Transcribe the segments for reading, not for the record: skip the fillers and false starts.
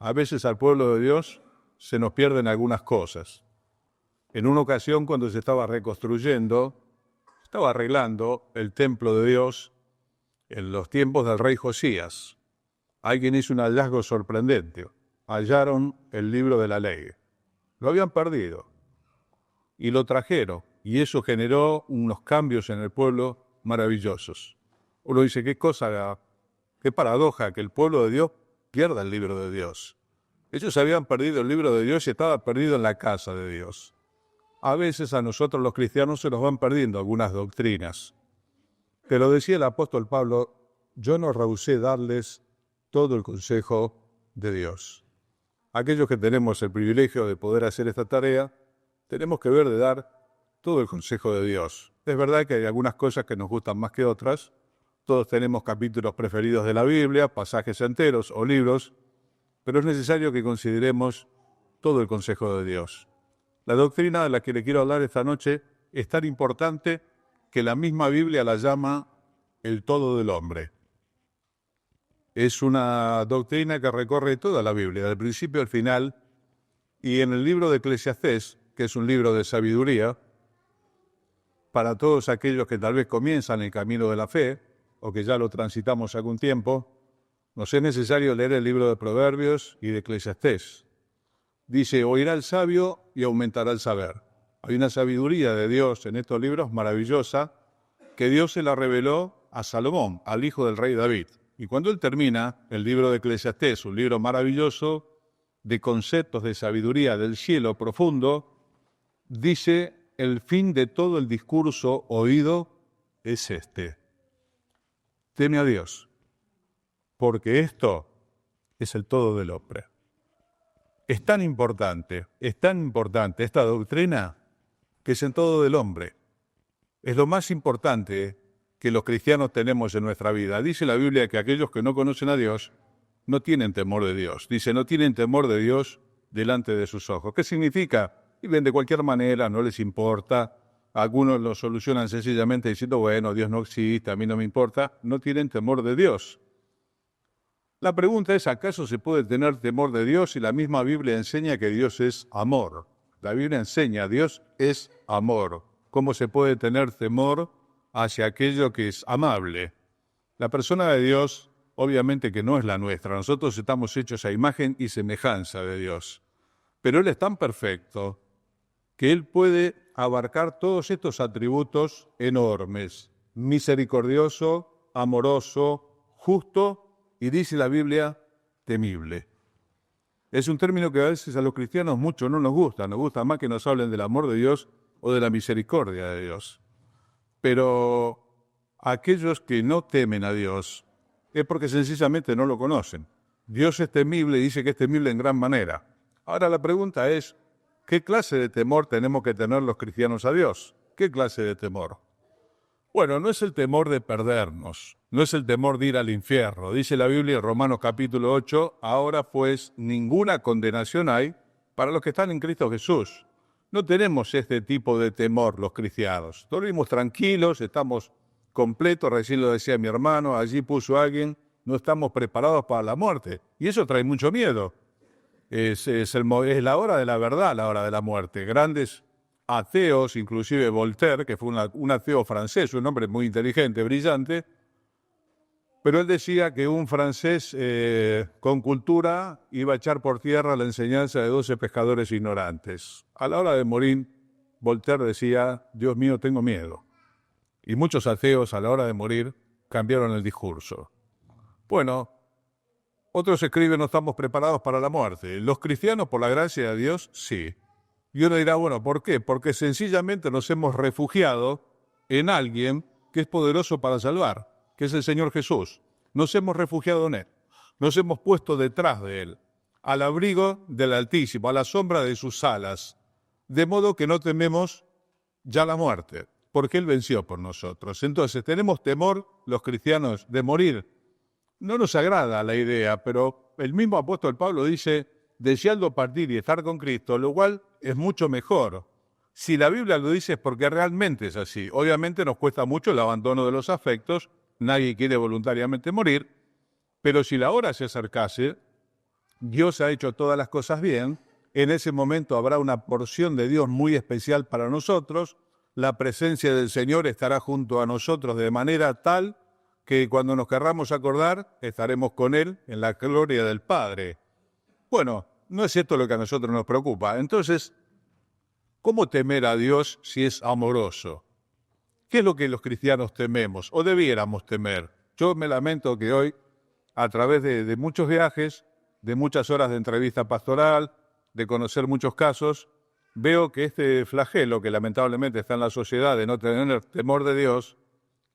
A veces al pueblo de Dios se nos pierden algunas cosas. En una ocasión, cuando se estaba reconstruyendo, estaba arreglando el templo de Dios en los tiempos del rey Josías. Alguien hizo un hallazgo sorprendente. Hallaron el libro de la ley. Lo habían perdido y lo trajeron. Y eso generó unos cambios en el pueblo maravillosos. Uno dice, qué cosa, qué paradoja que el pueblo de Dios pierda el libro de Dios. Ellos habían perdido el libro de Dios y estaba perdido en la casa de Dios. A veces a nosotros los cristianos se nos van perdiendo algunas doctrinas. Pero decía el apóstol Pablo, yo no rehusé darles todo el consejo de Dios. Aquellos que tenemos el privilegio de poder hacer esta tarea, tenemos que ver de dar todo el consejo de Dios. Es verdad que hay algunas cosas que nos gustan más que otras. Todos tenemos capítulos preferidos de la Biblia, pasajes enteros o libros, pero es necesario que consideremos todo el consejo de Dios. La doctrina de la que le quiero hablar esta noche es tan importante que la misma Biblia la llama el todo del hombre. Es una doctrina que recorre toda la Biblia, del principio al final, y en el libro de Eclesiastés, que es un libro de sabiduría, para todos aquellos que tal vez comienzan el camino de la fe, o que ya lo transitamos algún tiempo, nos es necesario leer el libro de Proverbios y de Eclesiastés. Dice, oirá el sabio y aumentará el saber. Hay una sabiduría de Dios en estos libros maravillosa, que Dios se la reveló a Salomón, al hijo del rey David. Y cuando él termina el libro de Eclesiastés, un libro maravilloso de conceptos de sabiduría del cielo profundo, dice, el fin de todo el discurso oído es este. Teme a Dios, porque esto es el todo del hombre. Es tan importante esta doctrina que es en todo del hombre. Es lo más importante que los cristianos tenemos en nuestra vida. Dice la Biblia que aquellos que no conocen a Dios no tienen temor de Dios. Dice, no tienen temor de Dios delante de sus ojos. ¿Qué significa? Viven de cualquier manera, no les importa. Algunos lo solucionan sencillamente diciendo, bueno, Dios no existe, a mí no me importa. No tienen temor de Dios. La pregunta es, ¿acaso se puede tener temor de Dios si la misma Biblia enseña que Dios es amor? La Biblia enseña, Dios es amor. ¿Cómo se puede tener temor hacia aquello que es amable? La persona de Dios, obviamente que no es la nuestra. Nosotros estamos hechos a imagen y semejanza de Dios. Pero Él es tan perfecto que Él puede abarcar todos estos atributos enormes. Misericordioso, amoroso, justo y, dice la Biblia, temible. Es un término que a veces a los cristianos mucho no nos gusta más que nos hablen del amor de Dios o de la misericordia de Dios. Pero aquellos que no temen a Dios es porque sencillamente no lo conocen. Dios es temible y dice que es temible en gran manera. Ahora la pregunta es, ¿qué clase de temor tenemos que tener los cristianos a Dios? ¿Qué clase de temor? Bueno, no es el temor de perdernos, no es el temor de ir al infierno. Dice la Biblia en Romanos capítulo 8, ahora pues ninguna condenación hay para los que están en Cristo Jesús. No tenemos este tipo de temor los cristianos. Dormimos tranquilos, estamos completos, recién lo decía mi hermano, allí puso alguien, no estamos preparados para la muerte. Y eso trae mucho miedo. Es la hora de la verdad, la hora de la muerte. Grandes ateos, inclusive Voltaire, que fue un ateo francés, un hombre muy inteligente, brillante, pero él decía que un francés con cultura iba a echar por tierra la enseñanza de 12 pescadores ignorantes. A la hora de morir, Voltaire decía, Dios mío, tengo miedo. Y muchos ateos a la hora de morir cambiaron el discurso. Bueno, otros escriben, no estamos preparados para la muerte. Los cristianos, por la gracia de Dios, sí. Y uno dirá, bueno, ¿por qué? Porque sencillamente nos hemos refugiado en alguien que es poderoso para salvar, que es el Señor Jesús. Nos hemos refugiado en Él. Nos hemos puesto detrás de Él, al abrigo del Altísimo, a la sombra de sus alas, de modo que no tememos ya la muerte, porque Él venció por nosotros. Entonces, tenemos temor, los cristianos, de morir. No nos agrada la idea, pero el mismo apóstol Pablo dice, deseando partir y estar con Cristo, lo cual es mucho mejor. Si la Biblia lo dice es porque realmente es así. Obviamente nos cuesta mucho el abandono de los afectos, nadie quiere voluntariamente morir, pero si la hora se acercase, Dios ha hecho todas las cosas bien, en ese momento habrá una porción de Dios muy especial para nosotros, la presencia del Señor estará junto a nosotros de manera tal que cuando nos querramos acordar, estaremos con Él en la gloria del Padre. Bueno, no es esto lo que a nosotros nos preocupa. Entonces, ¿cómo temer a Dios si es amoroso? ¿Qué es lo que los cristianos tememos o debiéramos temer? Yo me lamento que hoy, a través de muchos viajes, de muchas horas de entrevista pastoral, de conocer muchos casos, veo que este flagelo que lamentablemente está en la sociedad de no tener temor de Dios,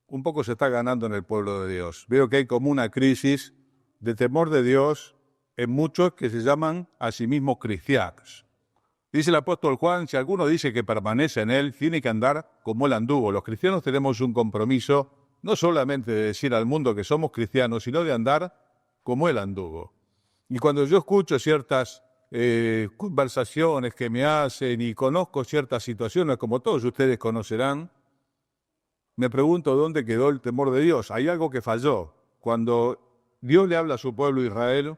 un poco se está ganando en el pueblo de Dios. Veo que hay como una crisis de temor de Dios en muchos que se llaman a sí mismos cristianos. Dice el apóstol Juan, si alguno dice que permanece en él, tiene que andar como él anduvo. Los cristianos tenemos un compromiso no solamente de decir al mundo que somos cristianos, sino de andar como él anduvo. Y cuando yo escucho ciertas conversaciones que me hacen y conozco ciertas situaciones, como todos ustedes conocerán, me pregunto dónde quedó el temor de Dios. Hay algo que falló. Cuando Dios le habla a su pueblo Israel,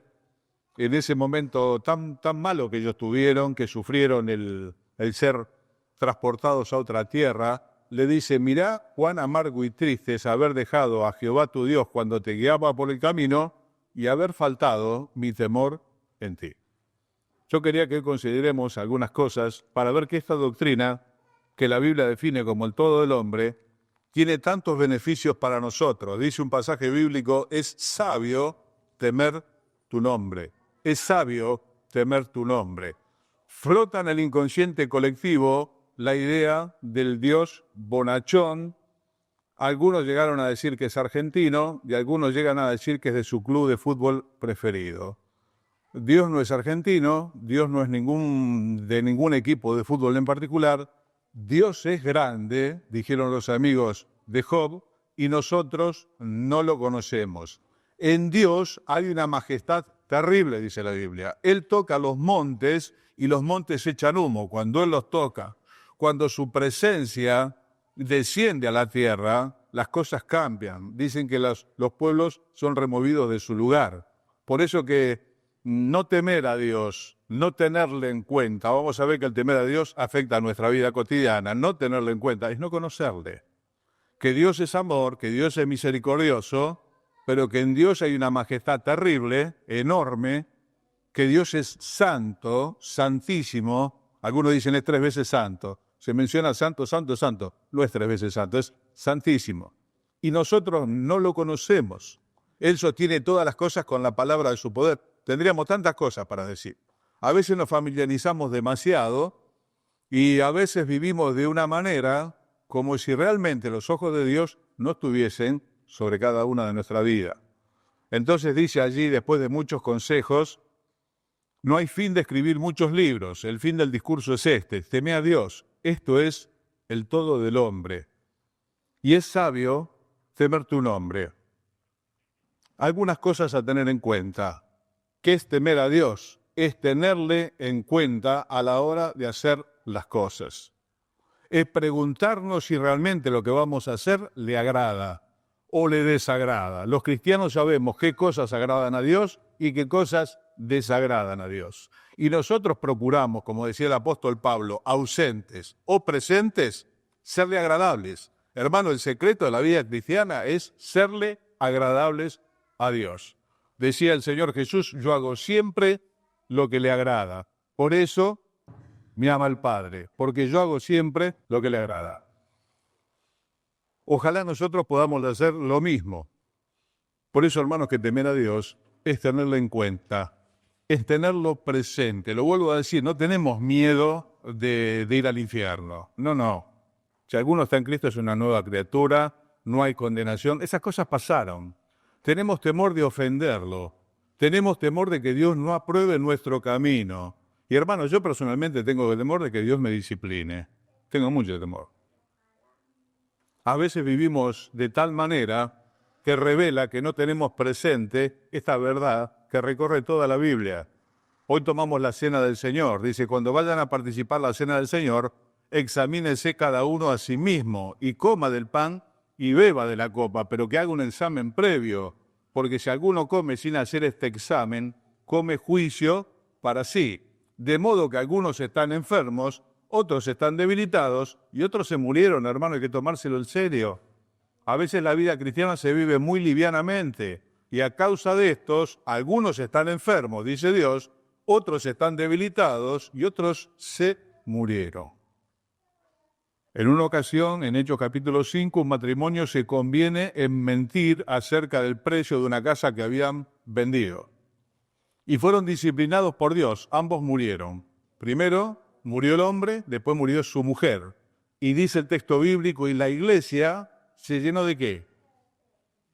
en ese momento tan malo que ellos tuvieron, que sufrieron el ser transportados a otra tierra, le dice, mirá cuán amargo y triste es haber dejado a Jehová tu Dios cuando te guiaba por el camino y haber faltado mi temor en ti. Yo quería que consideremos algunas cosas para ver que esta doctrina, que la Biblia define como el todo del hombre, tiene tantos beneficios para nosotros. Dice un pasaje bíblico, es sabio temer tu nombre. Es sabio temer tu nombre. Flota en el inconsciente colectivo la idea del Dios bonachón. Algunos llegaron a decir que es argentino y algunos llegan a decir que es de su club de fútbol preferido. Dios no es argentino, Dios no es de ningún equipo de fútbol en particular. Dios es grande, dijeron los amigos de Job, y nosotros no lo conocemos. En Dios hay una majestad terrible, dice la Biblia. Él toca los montes y los montes echan humo cuando Él los toca. Cuando su presencia desciende a la tierra, las cosas cambian. Dicen que los pueblos son removidos de su lugar. Por eso que no temer a Dios, no tenerle en cuenta, vamos a ver que el temer a Dios afecta a nuestra vida cotidiana. No tenerle en cuenta es no conocerle. Que Dios es amor, que Dios es misericordioso, pero que en Dios hay una majestad terrible, enorme, que Dios es santo, santísimo. Algunos dicen es 3 veces santo. Se menciona santo, santo, santo. No es 3 veces santo, es santísimo. Y nosotros no lo conocemos. Él sostiene todas las cosas con la palabra de su poder. Tendríamos tantas cosas para decir. A veces nos familiarizamos demasiado y a veces vivimos de una manera como si realmente los ojos de Dios no estuviesen sobre cada una de nuestra vida. Entonces dice allí, después de muchos consejos, no hay fin de escribir muchos libros, el fin del discurso es este, teme a Dios, esto es el todo del hombre. Y es sabio temer tu nombre. Algunas cosas a tener en cuenta. ¿Qué es temer a Dios? Es tenerle en cuenta a la hora de hacer las cosas. Es preguntarnos si realmente lo que vamos a hacer le agrada o le desagrada. Los cristianos sabemos qué cosas agradan a Dios y qué cosas desagradan a Dios. Y nosotros procuramos, como decía el apóstol Pablo, ausentes o presentes, serle agradables. Hermano, el secreto de la vida cristiana es serle agradables a Dios. Decía el Señor Jesús, yo hago siempre lo que le agrada. Por eso me ama el Padre, porque yo hago siempre lo que le agrada. Ojalá nosotros podamos hacer lo mismo. Por eso, hermanos, que temer a Dios es tenerlo en cuenta, es tenerlo presente. Lo vuelvo a decir, no tenemos miedo de ir al infierno. No. Si alguno está en Cristo es una nueva criatura, no hay condenación. Esas cosas pasaron. Tenemos temor de ofenderlo. Tenemos temor de que Dios no apruebe nuestro camino. Y hermanos, yo personalmente tengo el temor de que Dios me discipline. Tengo mucho temor. A veces vivimos de tal manera que revela que no tenemos presente esta verdad que recorre toda la Biblia. Hoy tomamos la cena del Señor. Dice, cuando vayan a participar la cena del Señor, examínese cada uno a sí mismo y coma del pan y beba de la copa, pero que haga un examen previo, porque si alguno come sin hacer este examen, come juicio para sí. De modo que algunos están enfermos, otros están debilitados y otros se murieron, hermano, hay que tomárselo en serio. A veces la vida cristiana se vive muy livianamente y a causa de estos, algunos están enfermos, dice Dios, otros están debilitados y otros se murieron. En una ocasión, en Hechos capítulo 5, un matrimonio se conviene en mentir acerca del precio de una casa que habían vendido. Y fueron disciplinados por Dios, ambos murieron. Primero murió el hombre, después murió su mujer. Y dice el texto bíblico, y la iglesia se llenó ¿de qué?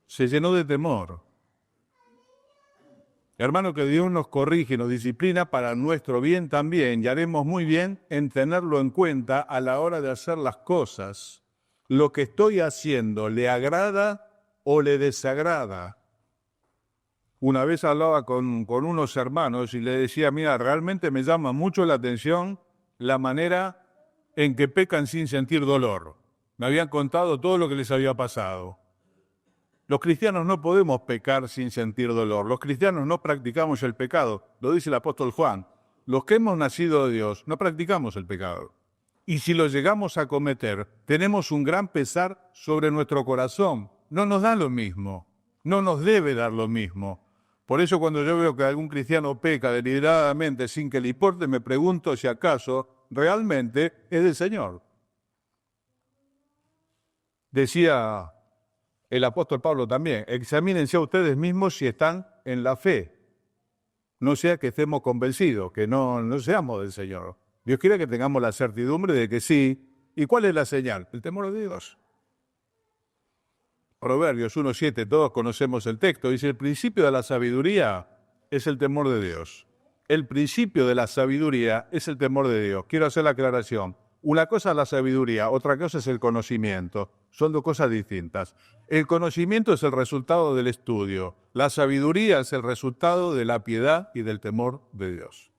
Se llenó de temor. Hermano, que Dios nos corrige y nos disciplina para nuestro bien también, y haremos muy bien en tenerlo en cuenta a la hora de hacer las cosas. Lo que estoy haciendo, ¿le agrada o le desagrada? Una vez hablaba con unos hermanos y le decía, mira, realmente me llama mucho la atención la manera en que pecan sin sentir dolor. Me habían contado todo lo que les había pasado. Los cristianos no podemos pecar sin sentir dolor. Los cristianos no practicamos el pecado. Lo dice el apóstol Juan. Los que hemos nacido de Dios no practicamos el pecado. Y si lo llegamos a cometer, tenemos un gran pesar sobre nuestro corazón. No nos da lo mismo. No nos debe dar lo mismo. Por eso cuando yo veo que algún cristiano peca deliberadamente sin que le importe, me pregunto si acaso realmente es del Señor. Decía el apóstol Pablo también, examínense a ustedes mismos si están en la fe. No sea que estemos convencidos, que no seamos del Señor. Dios quiere que tengamos la certidumbre de que sí. ¿Y cuál es la señal? El temor de Dios. Proverbios 1:7, todos conocemos el texto, dice, el principio de la sabiduría es el temor de Dios. El principio de la sabiduría es el temor de Dios. Quiero hacer la aclaración. Una cosa es la sabiduría, otra cosa es el conocimiento. Son dos cosas distintas. El conocimiento es el resultado del estudio. La sabiduría es el resultado de la piedad y del temor de Dios.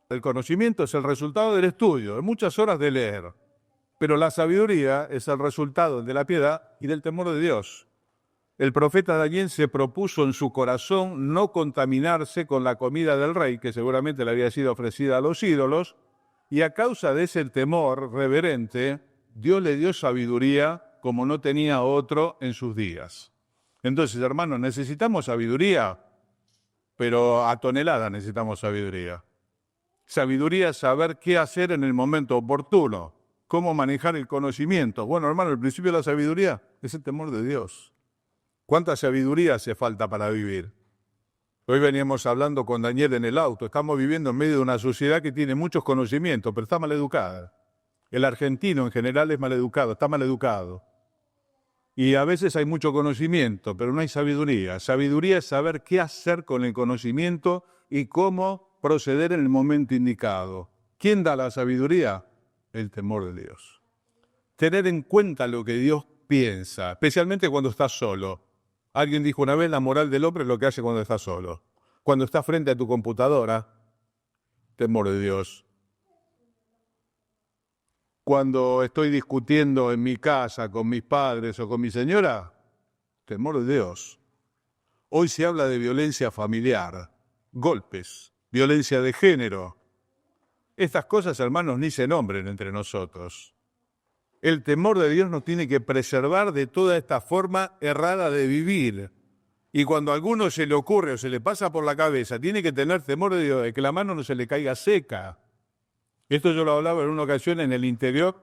El conocimiento es el resultado del estudio, de muchas horas de leer. Pero la sabiduría es el resultado de la piedad y del temor de Dios. El profeta Daniel se propuso en su corazón no contaminarse con la comida del rey, que seguramente le había sido ofrecida a los ídolos, y a causa de ese temor reverente, Dios le dio sabiduría como no tenía otro en sus días. Entonces, hermanos, necesitamos sabiduría, pero a tonelada necesitamos sabiduría. Sabiduría es saber qué hacer en el momento oportuno, cómo manejar el conocimiento. Bueno, hermano, el principio de la sabiduría es el temor de Dios. ¿Cuánta sabiduría hace falta para vivir? Hoy veníamos hablando con Daniel en el auto. Estamos viviendo en medio de una sociedad que tiene muchos conocimientos, pero está mal educada. El argentino en general es mal educado, está mal educado. Y a veces hay mucho conocimiento, pero no hay sabiduría. Sabiduría es saber qué hacer con el conocimiento y cómo proceder en el momento indicado. ¿Quién da la sabiduría? El temor de Dios. Tener en cuenta lo que Dios piensa, especialmente cuando estás solo. Alguien dijo una vez, la moral del hombre es lo que hace cuando está solo. Cuando estás frente a tu computadora, temor de Dios. Cuando estoy discutiendo en mi casa con mis padres o con mi señora, temor de Dios. Hoy se habla de violencia familiar, golpes, violencia de género. Estas cosas, hermanos, ni se nombren entre nosotros. El temor de Dios nos tiene que preservar de toda esta forma errada de vivir. Y cuando a alguno se le ocurre o se le pasa por la cabeza, tiene que tener temor de Dios, de que la mano no se le caiga seca. Esto yo lo hablaba en una ocasión en el interior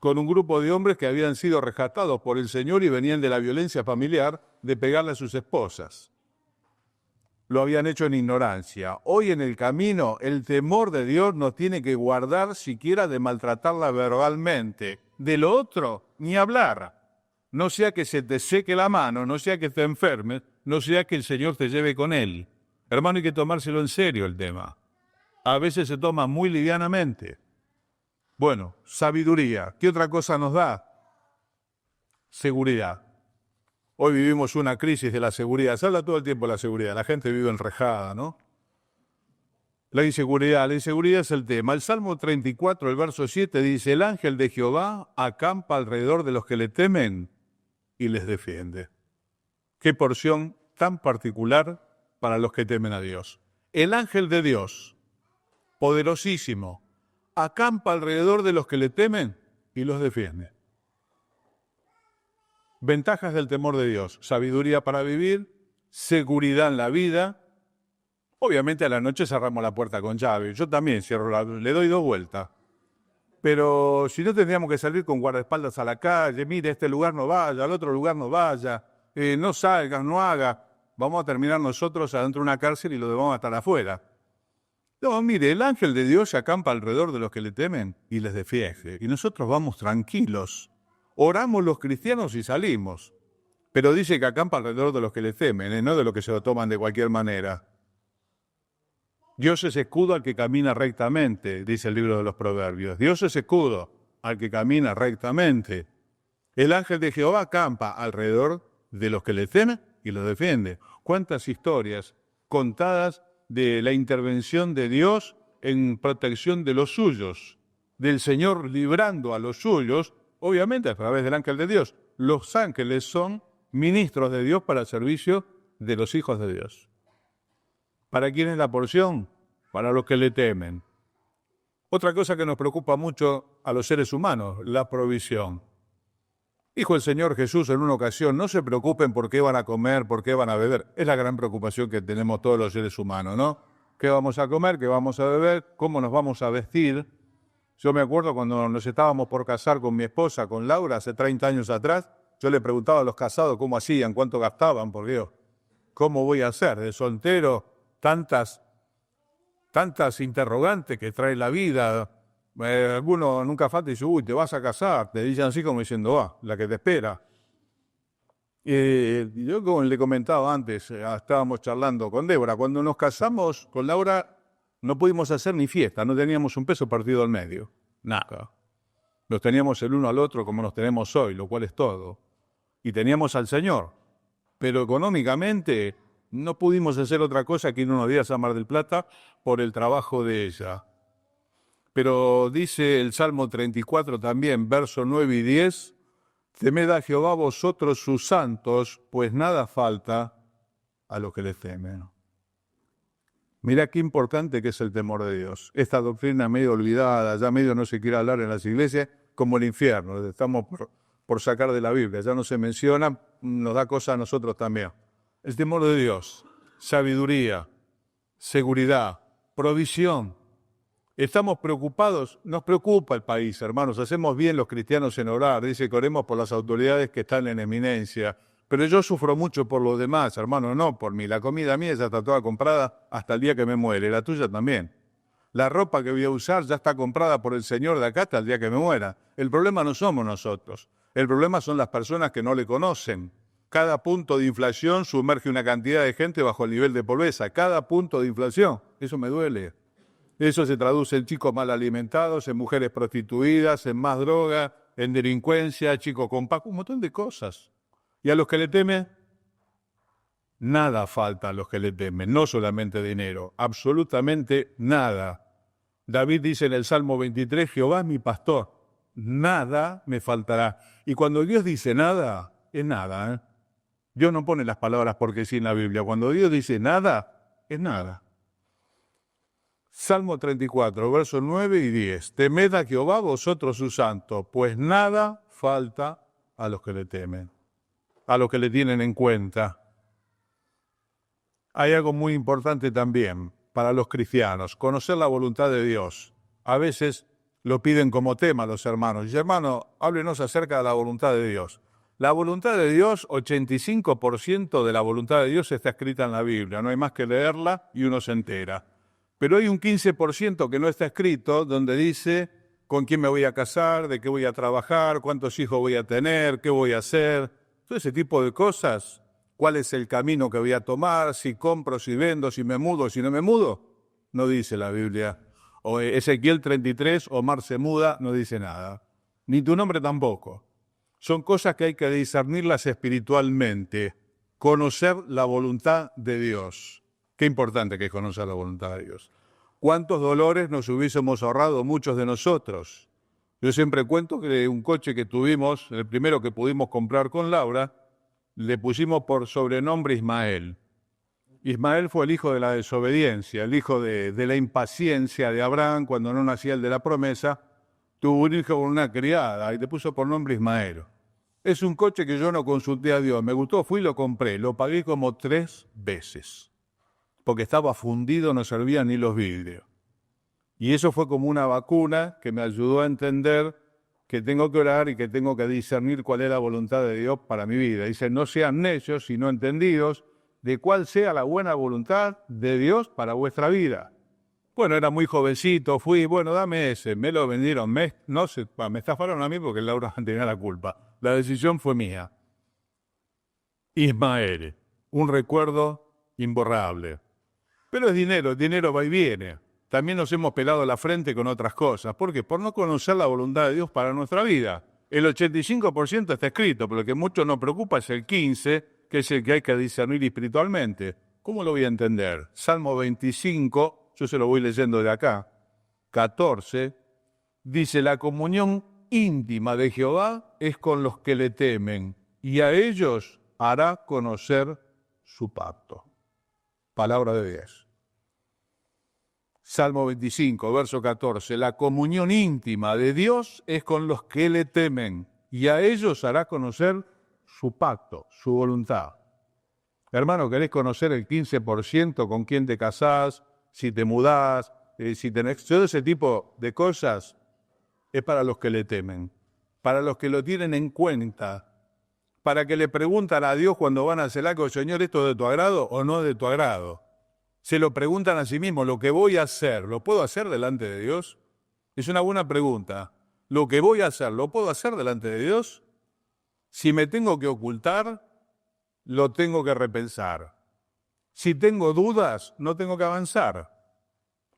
con un grupo de hombres que habían sido rescatados por el Señor y venían de la violencia familiar de pegarle a sus esposas. Lo habían hecho en ignorancia. Hoy en el camino, el temor de Dios nos tiene que guardar siquiera de maltratarla verbalmente. De lo otro, ni hablar. No sea que se te seque la mano, no sea que te enfermes, no sea que el Señor te lleve con Él. Hermano, hay que tomárselo en serio el tema. A veces se toma muy livianamente. Bueno, sabiduría. ¿Qué otra cosa nos da? Seguridad. Hoy vivimos una crisis de la seguridad. Se habla todo el tiempo de la seguridad. La gente vive enrejada, ¿no? La inseguridad es el tema. El Salmo 34, el verso 7 dice, el ángel de Jehová acampa alrededor de los que le temen y les defiende. Qué porción tan particular para los que temen a Dios. el ángel de Dios, poderosísimo, acampa alrededor de los que le temen y los defiende. Ventajas del temor de Dios: sabiduría para vivir, seguridad en la vida. Obviamente a la noche cerramos la puerta con llave. Yo también cierro le doy 2 vueltas. Pero si no, tendríamos que salir con guardaespaldas a la calle. Mire, este lugar no vaya, al otro lugar no vaya, no salgas, no haga. Vamos a terminar nosotros adentro de una cárcel y lo vamos a estar afuera. No, mire, el ángel de Dios se acampa alrededor de los que le temen y les defiende. Y nosotros vamos tranquilos. Oramos los cristianos y salimos. Pero dice que acampa alrededor de los que le temen, no de los que se lo toman de cualquier manera. Dios es escudo al que camina rectamente, dice el libro de los Proverbios. Dios es escudo al que camina rectamente. El ángel de Jehová acampa alrededor de los que le temen y los defiende. ¿Cuántas historias contadas de la intervención de Dios en protección de los suyos? Del Señor librando a los suyos, obviamente a través del ángel de Dios. Los ángeles son ministros de Dios para el servicio de los hijos de Dios. ¿Para quién es la porción? Para los que le temen. Otra cosa que nos preocupa mucho a los seres humanos, la provisión. Dijo el Señor Jesús en una ocasión: no se preocupen por qué van a comer, por qué van a beber. Es la gran preocupación que tenemos todos los seres humanos, ¿no? ¿Qué vamos a comer? ¿Qué vamos a beber? ¿Cómo nos vamos a vestir? Yo me acuerdo cuando nos estábamos por casar con mi esposa, con Laura, hace 30 años atrás, yo le preguntaba a los casados cómo hacían, cuánto gastaban, por Dios. ¿Cómo voy a hacer? De soltero, tantas interrogantes que trae la vida. Alguno nunca falta y dice: uy, te vas a casar. Te dicen así como diciendo: la que te espera. Yo, como le comentaba antes, estábamos charlando con Débora. Cuando nos casamos con Laura, no pudimos hacer ni fiesta, no teníamos un peso partido al medio. Nada. Nos teníamos el uno al otro como nos tenemos hoy, lo cual es todo. Y teníamos al Señor. Pero económicamente no pudimos hacer otra cosa que ir unos días a Mar del Plata por el trabajo de ella. Pero dice el Salmo 34 también, versos 9 y 10, temed a Jehová vosotros sus santos, pues nada falta a los que le temen. Mirá qué importante que es el temor de Dios. Esta doctrina medio olvidada, ya medio no se quiere hablar en las iglesias, como el infierno, estamos por sacar de la Biblia, ya no se menciona, nos da cosa a nosotros también. El temor de Dios, sabiduría, seguridad, provisión. Estamos preocupados, nos preocupa el país, hermanos, hacemos bien los cristianos en orar, dice que oremos por las autoridades que están en eminencia, pero yo sufro mucho por los demás, hermano, no por mí. La comida mía ya está toda comprada hasta el día que me muere, la tuya también. La ropa que voy a usar ya está comprada por el Señor de acá hasta el día que me muera. El problema no somos nosotros, el problema son las personas que no le conocen. Cada punto de inflación sumerge una cantidad de gente bajo el nivel de pobreza. Cada punto de inflación, eso me duele. Eso se traduce en chicos mal alimentados, en mujeres prostituidas, en más droga, en delincuencia, chicos con paco, un montón de cosas. Y a los que le temen, nada falta a los que le temen, no solamente dinero, absolutamente nada. David dice en el Salmo 23, Jehová es mi pastor, nada me faltará. Y cuando Dios dice nada, es nada, ¿eh? Dios no pone las palabras porque sí en la Biblia. Cuando Dios dice nada, es nada. Salmo 34, versos 9 y 10. Temed a Jehová vosotros sus santos, pues nada falta a los que le temen, a los que le tienen en cuenta. Hay algo muy importante también para los cristianos, conocer la voluntad de Dios. A veces lo piden como tema los hermanos. Y hermano, háblenos acerca de la voluntad de Dios. La voluntad de Dios, 85% de la voluntad de Dios está escrita en la Biblia. No hay más que leerla y uno se entera. Pero hay un 15% que no está escrito, donde dice con quién me voy a casar, de qué voy a trabajar, cuántos hijos voy a tener, qué voy a hacer. Todo ese tipo de cosas. ¿Cuál es el camino que voy a tomar? Si compro, si vendo, si me mudo, si no me mudo. No dice la Biblia. O Ezequiel 33, Omar se muda, no dice nada. Ni tu nombre tampoco. Son cosas que hay que discernirlas espiritualmente. Conocer la voluntad de Dios. Qué importante que es conocer la voluntad de Dios. ¿Cuántos dolores nos hubiésemos ahorrado muchos de nosotros? Yo siempre cuento que un coche que tuvimos, el primero que pudimos comprar con Laura, le pusimos por sobrenombre Ismael. Ismael fue el hijo de la desobediencia, el hijo de la impaciencia de Abraham cuando no nacía el de la promesa. Tuvo un hijo con una criada y le puso por nombre Ismael. Es un coche que yo no consulté a Dios, me gustó, fui y lo compré, lo pagué como 3 veces, porque estaba fundido, no servían ni los vidrios. Y eso fue como una vacuna que me ayudó a entender que tengo que orar y que tengo que discernir cuál es la voluntad de Dios para mi vida. Dice, no sean necios, sino entendidos de cuál sea la buena voluntad de Dios para vuestra vida. Bueno, era muy jovencito, fui, bueno, dame ese, me lo vendieron, me estafaron a mí porque Laura tenía la culpa. La decisión fue mía. Ismael, un recuerdo imborrable. Pero es dinero, el dinero va y viene. También nos hemos pelado la frente con otras cosas. ¿Por qué? Por no conocer la voluntad de Dios para nuestra vida. El 85% está escrito, pero lo que mucho nos preocupa es el 15%, que es el que hay que discernir espiritualmente. ¿Cómo lo voy a entender? Salmo 25, yo se lo voy leyendo de acá, 14, dice, la comunión íntima de Jehová es con los que le temen, y a ellos hará conocer su pacto. Palabra de Dios. Salmo 25, verso 14, la comunión íntima de Dios es con los que le temen, y a ellos hará conocer su pacto, su voluntad. Hermano, ¿querés conocer el 15% con quién te casás, si te mudás, si tenés... Todo ese tipo de cosas es para los que le temen, para los que lo tienen en cuenta, para que le preguntan a Dios cuando van a hacer algo, Señor, ¿esto es de tu agrado o no es de tu agrado? Se lo preguntan a sí mismos, ¿lo que voy a hacer, lo puedo hacer delante de Dios? Es una buena pregunta. ¿Lo que voy a hacer, lo puedo hacer delante de Dios? Si me tengo que ocultar, lo tengo que repensar. Si tengo dudas, no tengo que avanzar.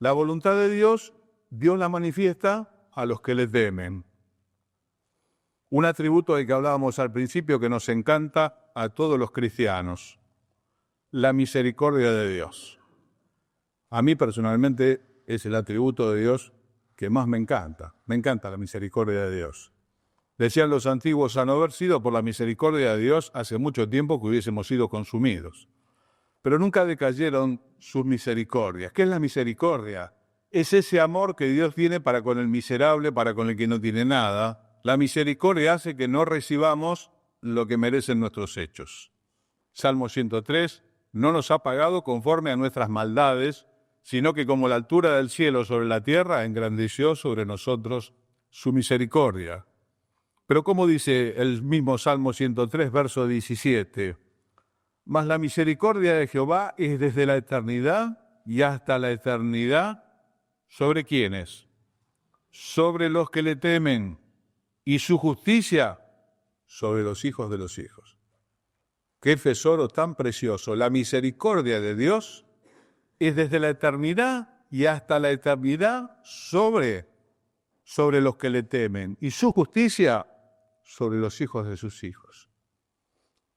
La voluntad de Dios, Dios la manifiesta a los que le temen. Un atributo del que hablábamos al principio que nos encanta a todos los cristianos, la misericordia de Dios. A mí personalmente es el atributo de Dios que más me encanta. Me encanta la misericordia de Dios. Decían los antiguos, a no haber sido por la misericordia de Dios, hace mucho tiempo que hubiésemos sido consumidos. Pero nunca decayeron sus misericordias. ¿Qué es la misericordia? Es ese amor que Dios tiene para con el miserable, para con el que no tiene nada. La misericordia hace que no recibamos lo que merecen nuestros hechos. Salmo 103, no nos ha pagado conforme a nuestras maldades, sino que como la altura del cielo sobre la tierra, engrandeció sobre nosotros su misericordia. Pero como dice el mismo Salmo 103, verso 17, mas la misericordia de Jehová es desde la eternidad y hasta la eternidad, ¿sobre quiénes? Sobre los que le temen, y su justicia sobre los hijos de los hijos. Qué tesoro tan precioso. La misericordia de Dios es desde la eternidad y hasta la eternidad sobre los que le temen, y su justicia sobre los hijos de sus hijos.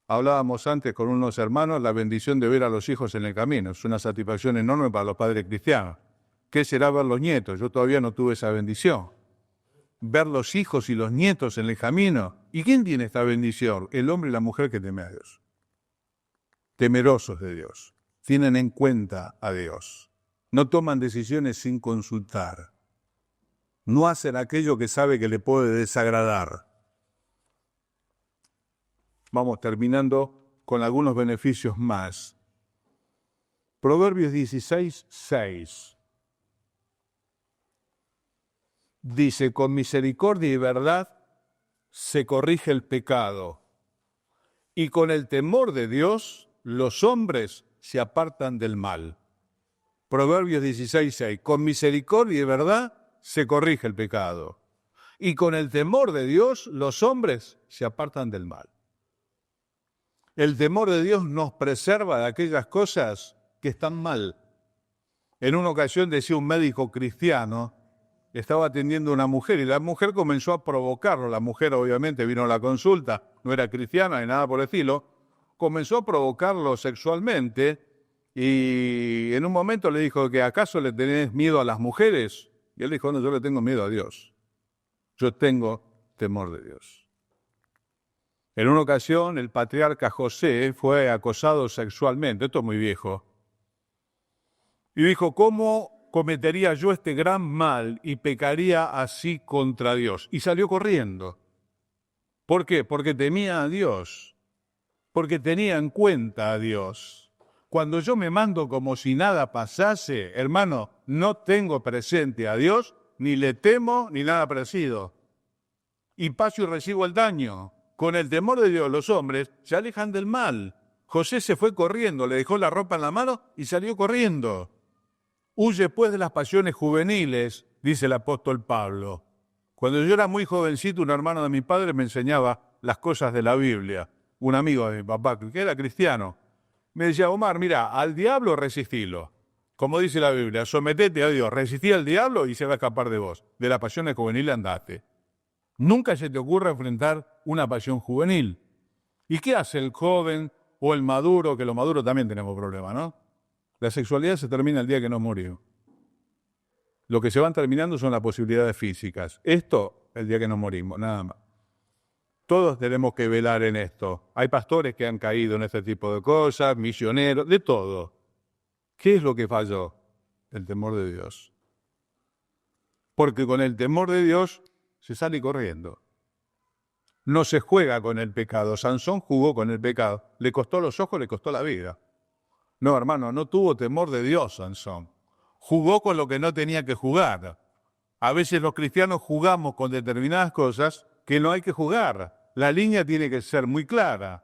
Hablábamos antes con unos hermanos la bendición de ver a los hijos en el camino. Es una satisfacción enorme para los padres cristianos. ¿Qué será ver los nietos? Yo todavía no tuve esa bendición. Ver los hijos y los nietos en el camino. ¿Y quién tiene esta bendición? El hombre y la mujer que teme a Dios. Temerosos de Dios. Tienen en cuenta a Dios. No toman decisiones sin consultar. No hacen aquello que sabe que le puede desagradar. Vamos terminando con algunos beneficios más. Proverbios 16, 6. Dice, con misericordia y verdad se corrige el pecado, y con el temor de Dios los hombres se apartan del mal. Proverbios 16, 6. Con misericordia y verdad se corrige el pecado, y con el temor de Dios los hombres se apartan del mal. El temor de Dios nos preserva de aquellas cosas que están mal. En una ocasión decía un médico cristiano, estaba atendiendo a una mujer y la mujer comenzó a provocarlo. La mujer obviamente vino a la consulta, no era cristiana ni nada por el estilo, comenzó a provocarlo sexualmente y en un momento le dijo que ¿acaso le tenés miedo a las mujeres? Y él dijo, no, yo le tengo miedo a Dios. Yo tengo temor de Dios. En una ocasión, el patriarca José fue acosado sexualmente, esto es muy viejo, Y dijo, ¿cómo cometería yo este gran mal y pecaría así contra Dios? Y salió corriendo. ¿Por qué? Porque temía a Dios, porque tenía en cuenta a Dios. Cuando yo me mando como si nada pasase, hermano, no tengo presente a Dios, ni le temo, ni nada parecido. Y paso y recibo el daño. Con el temor de Dios, los hombres se alejan del mal. José se fue corriendo, le dejó la ropa en la mano y salió corriendo. Huye pues de las pasiones juveniles, dice el apóstol Pablo. Cuando yo era muy jovencito, un hermano de mi padre me enseñaba las cosas de la Biblia. Un amigo de mi papá, que era cristiano, me decía, Omar, mira, al diablo resistilo. Como dice la Biblia, sometete a Dios, resistí al diablo y se va a escapar de vos. De las pasiones juveniles andate. Nunca se te ocurra enfrentar una pasión juvenil. ¿Y qué hace el joven o el maduro? Que los maduros también tenemos problemas, ¿no? La sexualidad se termina el día que nos morimos. Lo que se van terminando son las posibilidades físicas. Esto, el día que nos morimos, nada más. Todos tenemos que velar en esto. Hay pastores que han caído en este tipo de cosas, misioneros, de todo. ¿Qué es lo que falló? El temor de Dios. Porque con el temor de Dios se sale corriendo. No se juega con el pecado. Sansón jugó con el pecado. Le costó los ojos, le costó la vida. No, hermano, no tuvo temor de Dios, Sansón. Jugó con lo que no tenía que jugar. A veces los cristianos jugamos con determinadas cosas que no hay que jugar. La línea tiene que ser muy clara.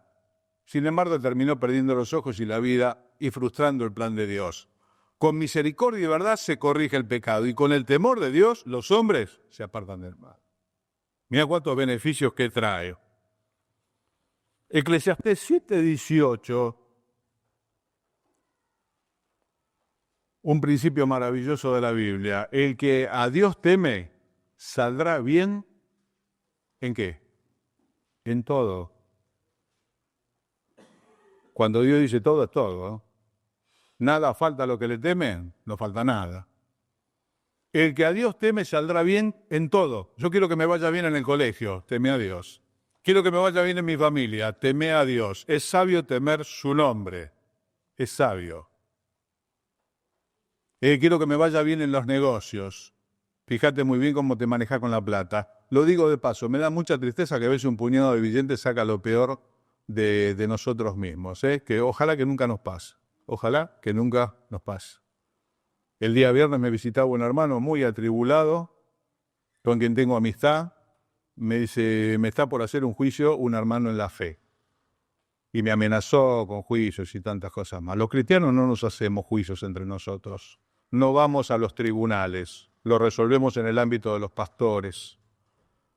Sin embargo, terminó perdiendo los ojos y la vida y frustrando el plan de Dios. Con misericordia y verdad se corrige el pecado y con el temor de Dios los hombres se apartan del mal. Mira cuántos beneficios que trae. Eclesiastés 7:18, un principio maravilloso de la Biblia. El que a Dios teme saldrá bien. ¿En qué? En todo. Cuando Dios dice todo, es todo, ¿no? Nada falta a lo que le temen, no falta nada. El que a Dios teme saldrá bien en todo. Yo quiero que me vaya bien en el colegio, teme a Dios. Quiero que me vaya bien en mi familia, teme a Dios. Es sabio temer su nombre, es sabio. Quiero que me vaya bien en los negocios. Fíjate muy bien cómo te manejas con la plata. Lo digo de paso, me da mucha tristeza que a veces un puñado de billetes saca lo peor de nosotros mismos. Que ojalá que nunca nos pase. Ojalá que nunca nos pase. El día viernes me visitaba un hermano muy atribulado, con quien tengo amistad. Me dice, me está por hacer un juicio un hermano en la fe. Y me amenazó con juicios y tantas cosas más. Los cristianos no nos hacemos juicios entre nosotros. No vamos a los tribunales. Lo resolvemos en el ámbito de los pastores.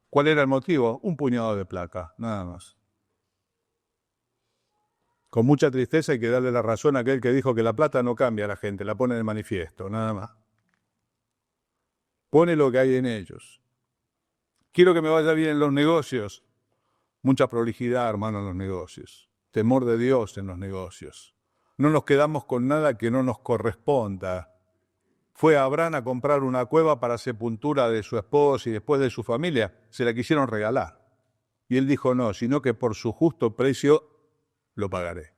¿Cuál era el motivo? Un puñado de plata, nada más. Con mucha tristeza hay que darle la razón a aquel que dijo que la plata no cambia a la gente, la pone en el manifiesto, nada más. Pone lo que hay en ellos. Quiero que me vaya bien en los negocios. Mucha prolijidad, hermano, en los negocios. Temor de Dios en los negocios. No nos quedamos con nada que no nos corresponda. Fue Abraham a comprar una cueva para sepultura de su esposa y después de su familia. Se la quisieron regalar. Y él dijo no, sino que por su justo precio lo pagaré.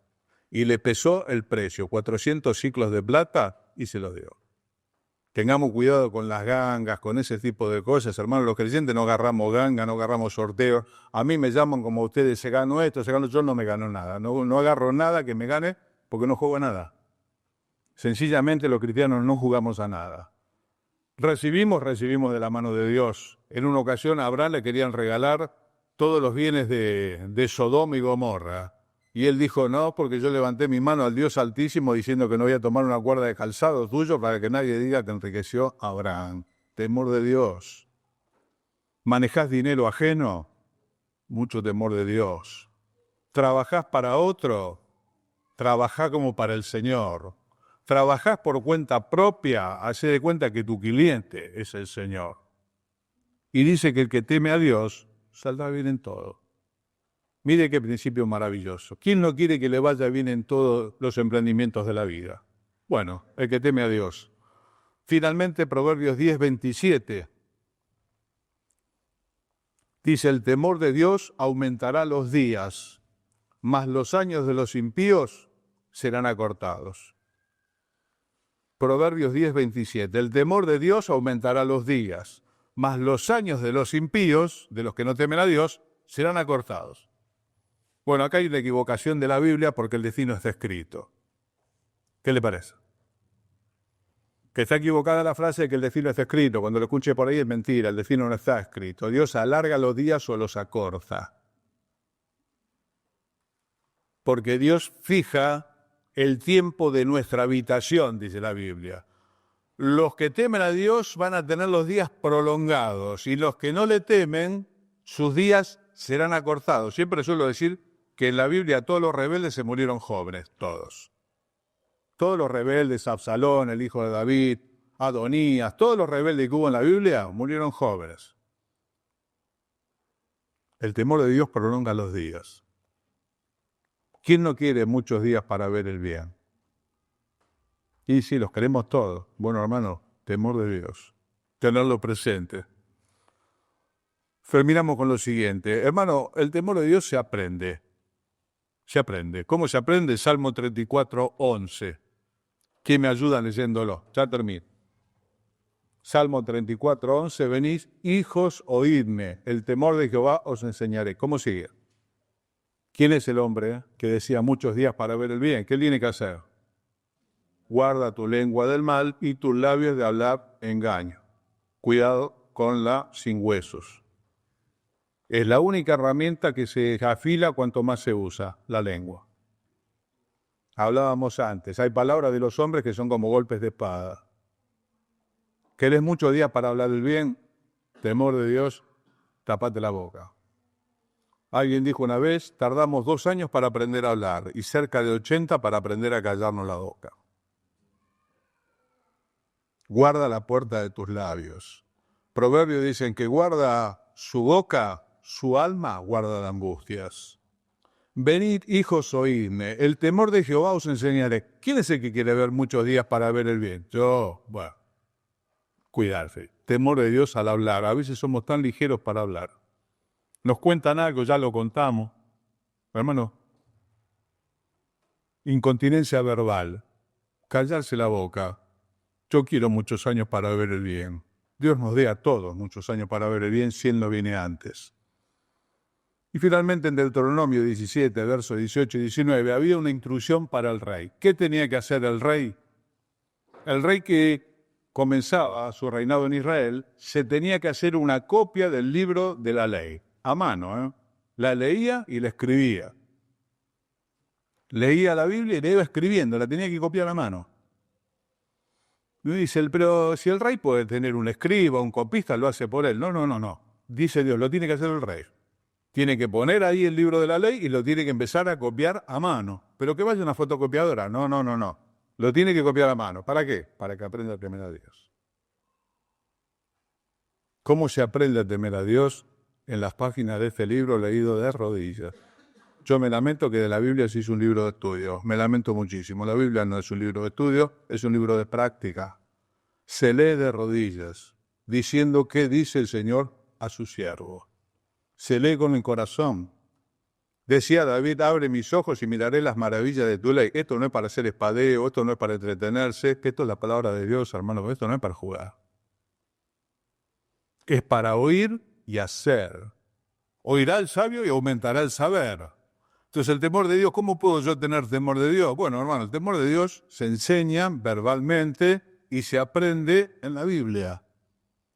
Y le pesó el precio, 400 siclos de plata, y se lo dio. Tengamos cuidado con las gangas, con ese tipo de cosas, hermanos. Los creyentes no agarramos ganga, no agarramos sorteos. A mí me llaman como ustedes, se ganó esto, se ganó. Yo no me gano nada. No agarro nada que me gane porque no juego a nada. Sencillamente los cristianos no jugamos a nada. Recibimos de la mano de Dios. En una ocasión a Abraham le querían regalar todos los bienes de Sodoma y Gomorra. Y él dijo, no, porque yo levanté mi mano al Dios Altísimo diciendo que no voy a tomar una cuerda de calzado tuyo para que nadie diga que enriqueció a Abraham. Temor de Dios. ¿Manejás dinero ajeno? Mucho temor de Dios. ¿Trabajás para otro? Trabajá como para el Señor. ¿Trabajás por cuenta propia? Hacé de cuenta que tu cliente es el Señor. Y dice que el que teme a Dios saldrá bien en todo. Mire qué principio maravilloso. ¿Quién no quiere que le vaya bien en todos los emprendimientos de la vida? Bueno, el que teme a Dios. Finalmente, Proverbios 10:27. Dice, el temor de Dios aumentará los días, mas los años de los impíos serán acortados. Proverbios 10:27. El temor de Dios aumentará los días, mas los años de los impíos, de los que no temen a Dios, serán acortados. Bueno, acá hay una equivocación de la Biblia porque el destino está escrito. ¿Qué le parece? Que está equivocada la frase de que el destino está escrito. Cuando lo escuche por ahí es mentira, el destino no está escrito. Dios alarga los días o los acorta. Porque Dios fija el tiempo de nuestra habitación, dice la Biblia. Los que temen a Dios van a tener los días prolongados y los que no le temen, sus días serán acortados. Siempre suelo decir que en la Biblia todos los rebeldes se murieron jóvenes, todos. Todos los rebeldes, Absalón, el hijo de David, Adonías, todos los rebeldes que hubo en la Biblia murieron jóvenes. El temor de Dios prolonga los días. ¿Quién no quiere muchos días para ver el bien? Y sí, los queremos todos. Bueno, hermano, temor de Dios. Tenerlo presente. Terminamos con lo siguiente. Hermano, el temor de Dios se aprende. Se aprende. ¿Cómo se aprende? Salmo 34:11. ¿Quién me ayuda leyéndolo? Ya termino. Salmo 34:11. Venid, hijos, oídme. El temor de Jehová os enseñaré. ¿Cómo sigue? ¿Quién es el hombre que decía muchos días para ver el bien? ¿Qué tiene que hacer? Guarda tu lengua del mal y tus labios de hablar engaño. Cuidado con la sin huesos. Es la única herramienta que se afila cuanto más se usa, la lengua. Hablábamos antes, hay palabras de los hombres que son como golpes de espada. ¿Querés muchos días para hablar el bien? Temor de Dios, tapate la boca. Alguien dijo una vez, tardamos 2 años para aprender a hablar y cerca de 80 para aprender a callarnos la boca. Guarda la puerta de tus labios. Proverbios dicen que guarda su boca, su alma guarda de angustias. Venid, hijos, oídme. El temor de Jehová os enseñaré. ¿Quién es el que quiere ver muchos días para ver el bien? Yo, bueno, cuidarse. Temor de Dios al hablar. A veces somos tan ligeros para hablar. Nos cuentan algo, ya lo contamos. Hermano, incontinencia verbal. Callarse la boca. Yo quiero muchos años para ver el bien. Dios nos dé a todos muchos años para ver el bien si Él no viene antes. Y finalmente en Deuteronomio 17, versos 18 y 19, había una instrucción para el rey. ¿Qué tenía que hacer el rey? El rey que comenzaba su reinado en Israel, se tenía que hacer una copia del libro de la ley, a mano, La leía y la escribía. Leía la Biblia y la iba escribiendo, la tenía que copiar a mano. Me dice, pero si el rey puede tener un escriba, un copista, lo hace por él. No. Dice Dios, lo tiene que hacer el rey. Tiene que poner ahí el libro de la ley y lo tiene que empezar a copiar a mano. Pero que vaya una fotocopiadora. No. Lo tiene que copiar a mano. ¿Para qué? Para que aprenda a temer a Dios. ¿Cómo se aprende a temer a Dios? En las páginas de este libro leído de rodillas. Yo me lamento que de la Biblia se hizo un libro de estudio. Me lamento muchísimo. La Biblia no es un libro de estudio, es un libro de práctica. Se lee de rodillas, diciendo qué dice el Señor a su siervo. Se lee con el corazón. Decía David, abre mis ojos y miraré las maravillas de tu ley. Esto no es para hacer espadeo, esto no es para entretenerse, que esto es la palabra de Dios, hermano, esto no es para jugar. Es para oír y hacer. Oirá el sabio y aumentará el saber. Entonces el temor de Dios, ¿cómo puedo yo tener temor de Dios? Bueno, hermano, el temor de Dios se enseña verbalmente y se aprende en la Biblia.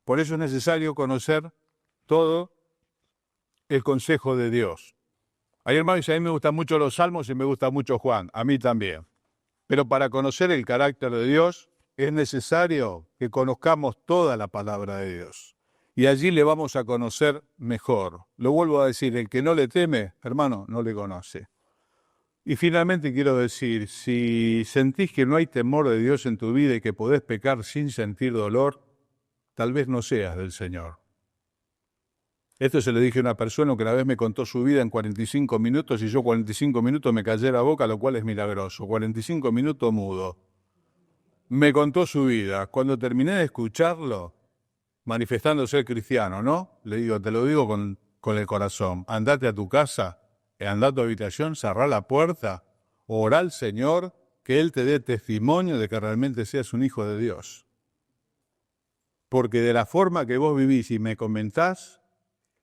Por eso es necesario conocer todo el consejo de Dios. Hay hermanos, a mí me gustan mucho los salmos y me gusta mucho Juan, a mí también. Pero para conocer el carácter de Dios es necesario que conozcamos toda la palabra de Dios. Y allí le vamos a conocer mejor. Lo vuelvo a decir, el que no le teme, hermano, no le conoce. Y finalmente quiero decir, si sentís que no hay temor de Dios en tu vida y que podés pecar sin sentir dolor, tal vez no seas del Señor. Esto se le dije a una persona que una vez me contó su vida en 45 minutos y yo 45 minutos me callé la boca, lo cual es milagroso. 45 minutos mudo. Me contó su vida. Cuando terminé de escucharlo, manifestando ser cristiano, ¿no? Le digo, te lo digo con el corazón. Andate a tu casa, andá a tu habitación, cerrá la puerta, orá al Señor, que Él te dé testimonio de que realmente seas un hijo de Dios. Porque de la forma que vos vivís y me comentás,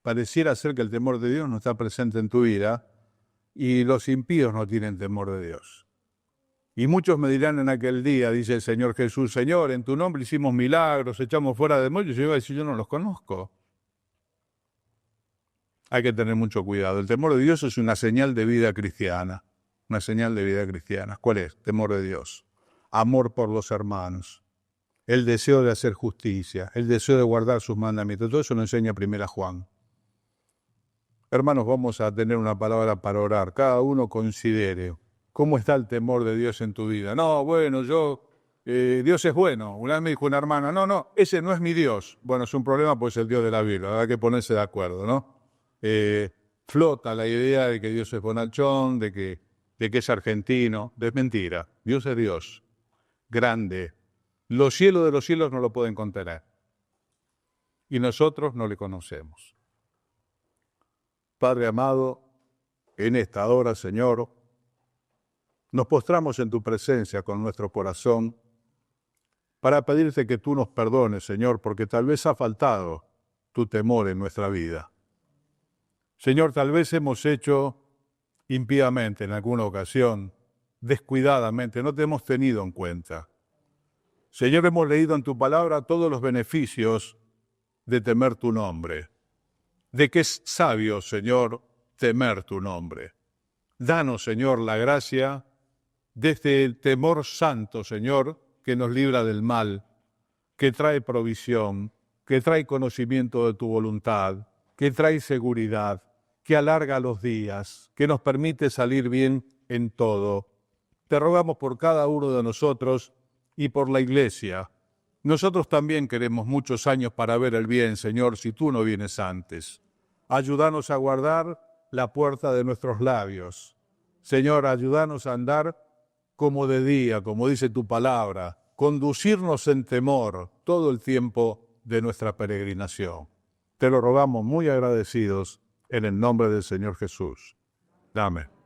pareciera ser que el temor de Dios no está presente en tu vida y los impíos no tienen temor de Dios. Y muchos me dirán en aquel día, dice el Señor Jesús, Señor, en tu nombre hicimos milagros, echamos fuera demonios, y yo iba a decir, yo no los conozco. Hay que tener mucho cuidado. El temor de Dios es una señal de vida cristiana. Una señal de vida cristiana. ¿Cuál es? Temor de Dios. Amor por los hermanos. El deseo de hacer justicia. El deseo de guardar sus mandamientos. Todo eso lo enseña 1 Juan. Hermanos, vamos a tener una palabra para orar. Cada uno considere cómo está el temor de Dios en tu vida. No, bueno, Dios es bueno. Una vez me dijo una hermana, no, ese no es mi Dios. Bueno, es un problema, pues el Dios de la Biblia. Hay que ponerse de acuerdo, ¿no? Flota la idea de que Dios es bonachón, de que es argentino. Es mentira. Dios es Dios. Grande. Los cielos de los cielos no lo pueden contener. Y nosotros no le conocemos. Padre amado, en esta hora, Señor, nos postramos en tu presencia con nuestro corazón para pedirte que tú nos perdones, Señor, porque tal vez ha faltado tu temor en nuestra vida. Señor, tal vez hemos hecho impíamente en alguna ocasión, descuidadamente, no te hemos tenido en cuenta. Señor, hemos leído en tu palabra todos los beneficios de temer tu nombre, de que es sabio, Señor, temer tu nombre. Danos, Señor, la gracia de este temor santo, Señor, que nos libra del mal, que trae provisión, que trae conocimiento de tu voluntad, que trae seguridad, que alarga los días, que nos permite salir bien en todo. Te rogamos por cada uno de nosotros y por la Iglesia. Nosotros también queremos muchos años para ver el bien, Señor, si tú no vienes antes. Ayúdanos a guardar la puerta de nuestros labios. Señor, ayúdanos a andar como de día, como dice tu palabra, conducirnos en temor todo el tiempo de nuestra peregrinación. Te lo rogamos muy agradecidos en el nombre del Señor Jesús. Amén.